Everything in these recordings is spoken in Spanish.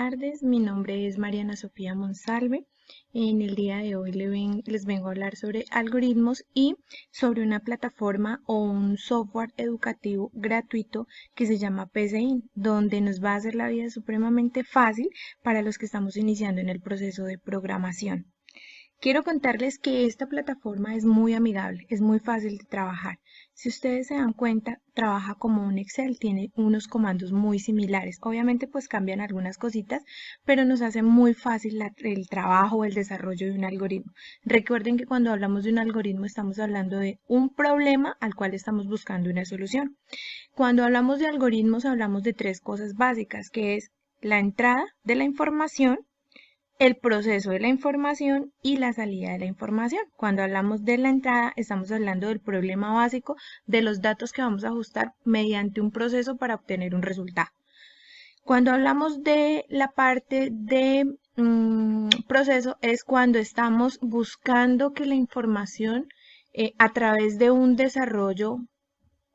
tardes, mi nombre es Mariana Sofía Monsalve. En el día de hoy les vengo a hablar sobre algoritmos y sobre una plataforma o un software educativo gratuito que se llama PCIN, donde nos va a hacer la vida supremamente fácil para los que estamos iniciando en el proceso de programación. Quiero contarles que esta plataforma es muy amigable, es muy fácil de trabajar. Si ustedes se dan cuenta, trabaja como un Excel, tiene unos comandos muy similares. Obviamente pues cambian algunas cositas, pero nos hace muy fácil el trabajo o el desarrollo de un algoritmo. Recuerden que cuando hablamos de un algoritmo estamos hablando de un problema al cual estamos buscando una solución. Cuando hablamos de algoritmos hablamos de tres cosas básicas, que es la entrada de la información, el proceso de la información y la salida de la información. Cuando hablamos de la entrada, estamos hablando del problema básico de los datos que vamos a ajustar mediante un proceso para obtener un resultado. Cuando hablamos de la parte de proceso, es cuando estamos buscando que la información a través de un desarrollo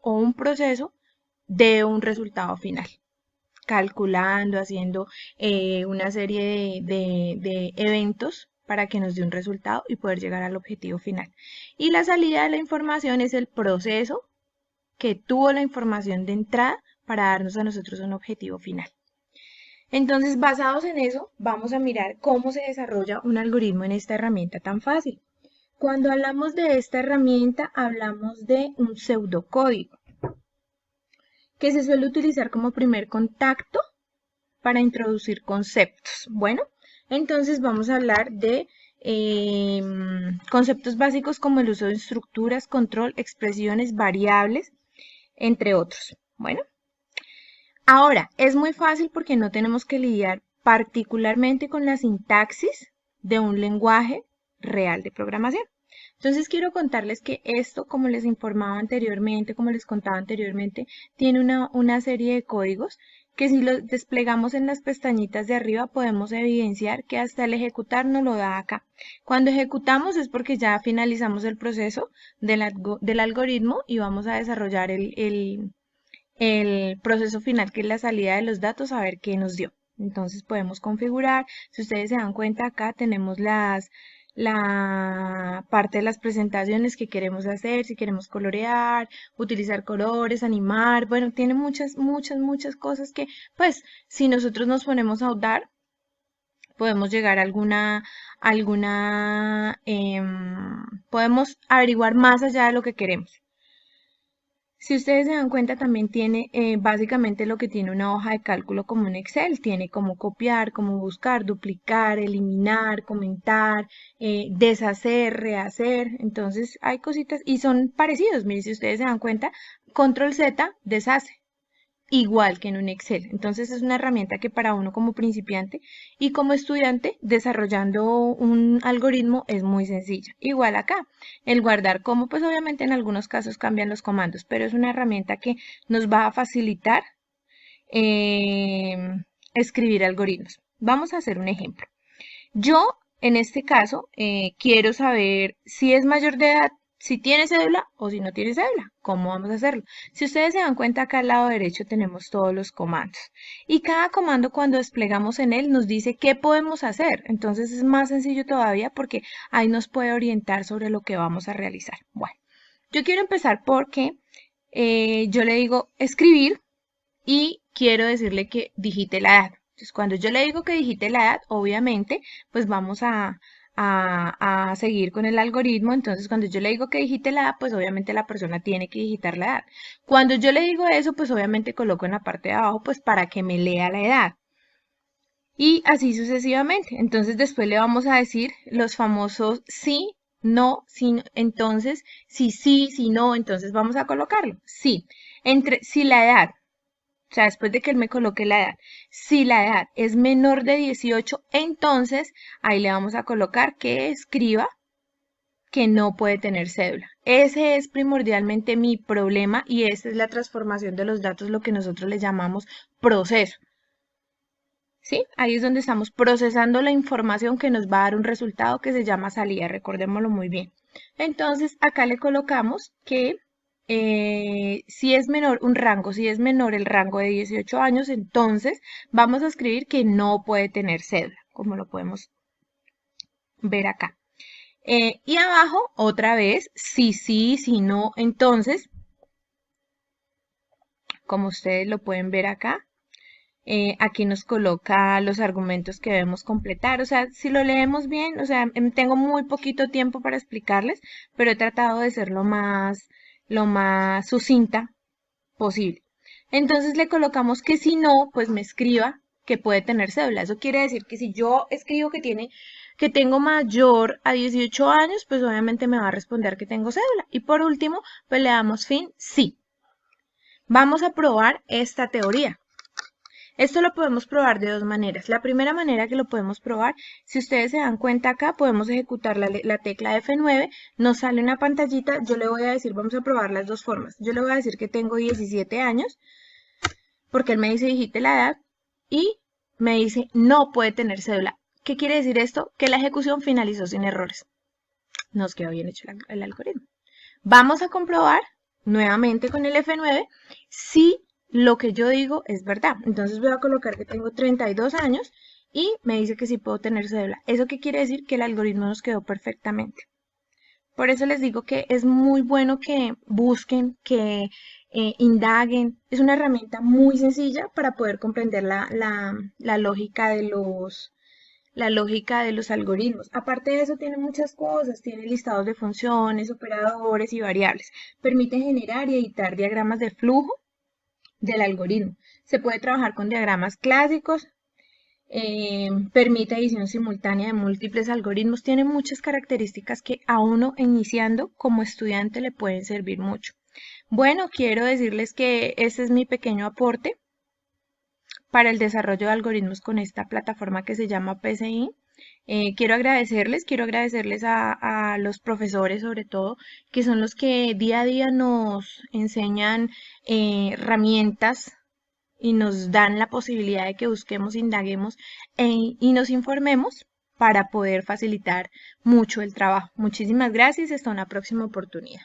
o un proceso dé un resultado final, calculando, haciendo una serie de eventos para que nos dé un resultado y poder llegar al objetivo final. Y la salida de la información es el proceso que tuvo la información de entrada para darnos a nosotros un objetivo final. Entonces, basados en eso, vamos a mirar cómo se desarrolla un algoritmo en esta herramienta tan fácil. Cuando hablamos de esta herramienta, hablamos de un pseudocódigo que se suele utilizar como primer contacto para introducir conceptos. Bueno, entonces vamos a hablar de conceptos básicos como el uso de estructuras, control, expresiones, variables, entre otros. Bueno, ahora es muy fácil porque no tenemos que lidiar particularmente con la sintaxis de un lenguaje real de programación. Entonces quiero contarles que esto, como les informaba anteriormente, como les contaba anteriormente, tiene una serie de códigos que si los desplegamos en las pestañitas de arriba podemos evidenciar que hasta el ejecutar nos lo da acá. Cuando ejecutamos es porque ya finalizamos el proceso del algoritmo y vamos a desarrollar el proceso final, que es la salida de los datos, a ver qué nos dio. Entonces podemos configurar. Si ustedes se dan cuenta, acá tenemos la parte de las presentaciones que queremos hacer, si queremos colorear, utilizar colores, animar, bueno, tiene muchas cosas que, pues, si nosotros nos ponemos a ahondar, podemos llegar a podemos averiguar más allá de lo que queremos. Si ustedes se dan cuenta, también tiene básicamente lo que tiene una hoja de cálculo como un Excel. Tiene cómo copiar, cómo buscar, duplicar, eliminar, comentar, deshacer, rehacer. Entonces hay cositas y son parecidos. Miren, si ustedes se dan cuenta, Control Z deshace, igual que en un Excel. Entonces es una herramienta que para uno como principiante y como estudiante desarrollando un algoritmo es muy sencilla. Igual acá, el guardar como, pues obviamente en algunos casos cambian los comandos, pero es una herramienta que nos va a facilitar escribir algoritmos. Vamos a hacer un ejemplo. Yo, en este caso, quiero saber si es mayor de edad, si tiene cédula o si no tiene cédula. ¿Cómo vamos a hacerlo? Si ustedes se dan cuenta, acá al lado derecho tenemos todos los comandos. Y cada comando, cuando desplegamos en él, nos dice qué podemos hacer. Entonces es más sencillo todavía porque ahí nos puede orientar sobre lo que vamos a realizar. Bueno, yo quiero empezar porque yo le digo escribir y quiero decirle que digite la edad. Entonces, cuando yo le digo que digite la edad, obviamente, pues vamos a seguir con el algoritmo. Entonces, cuando yo le digo que digite la edad, pues obviamente la persona tiene que digitar la edad. Cuando yo le digo eso, pues obviamente coloco en la parte de abajo, pues para que me lea la edad. Y así sucesivamente. Entonces, después le vamos a decir los famosos sí, no, sí, no. Entonces, si sí, si no, entonces vamos a colocarlo. Sí. Si la edad, o sea, después de que él me coloque la edad, si la edad es menor de 18, entonces ahí le vamos a colocar que escriba que no puede tener cédula. Ese es primordialmente mi problema y esta es la transformación de los datos, lo que nosotros le llamamos proceso. ¿Sí? Ahí es donde estamos procesando la información que nos va a dar un resultado que se llama salida, recordémoslo muy bien. Entonces, acá le colocamos que Si es menor un rango, si es menor el rango de 18 años, entonces vamos a escribir que no puede tener cédula, como lo podemos ver acá. Y abajo, otra vez, si sí, si no, entonces, como ustedes lo pueden ver acá, aquí nos coloca los argumentos que debemos completar. O sea, si lo leemos bien, o sea, tengo muy poquito tiempo para explicarles, pero he tratado de ser lo más sucinta posible. Entonces le colocamos que si no, pues me escriba que puede tener cédula. Eso quiere decir que si yo escribo que tengo mayor a 18 años, pues obviamente me va a responder que tengo cédula. Y por último, pues le damos fin, sí. Vamos a probar esta teoría. Esto lo podemos probar de dos maneras. La primera manera que lo podemos probar, si ustedes se dan cuenta acá, podemos ejecutar la tecla F9, nos sale una pantallita, yo le voy a decir, vamos a probar las dos formas. Yo le voy a decir que tengo 17 años, porque él me dice digite la edad, y me dice no puede tener cédula. ¿Qué quiere decir esto? Que la ejecución finalizó sin errores. Nos quedó bien hecho el algoritmo. Vamos a comprobar nuevamente con el F9 si lo que yo digo es verdad. Entonces voy a colocar que tengo 32 años y me dice que sí puedo tener cédula. ¿Eso qué quiere decir? Que el algoritmo nos quedó perfectamente. Por eso les digo que es muy bueno que busquen, que indaguen. Es una herramienta muy sencilla para poder comprender la lógica la lógica de los algoritmos. Aparte de eso, tiene muchas cosas, tiene listados de funciones, operadores y variables. Permite generar y editar diagramas de flujo del algoritmo. Se puede trabajar con diagramas clásicos, permite edición simultánea de múltiples algoritmos. Tiene muchas características que a uno iniciando como estudiante le pueden servir mucho. Bueno, quiero decirles que ese es mi pequeño aporte para el desarrollo de algoritmos con esta plataforma que se llama PSI. Quiero agradecerles a los profesores sobre todo, que son los que día a día nos enseñan herramientas y nos dan la posibilidad de que busquemos, indaguemos y nos informemos para poder facilitar mucho el trabajo. Muchísimas gracias y hasta una próxima oportunidad.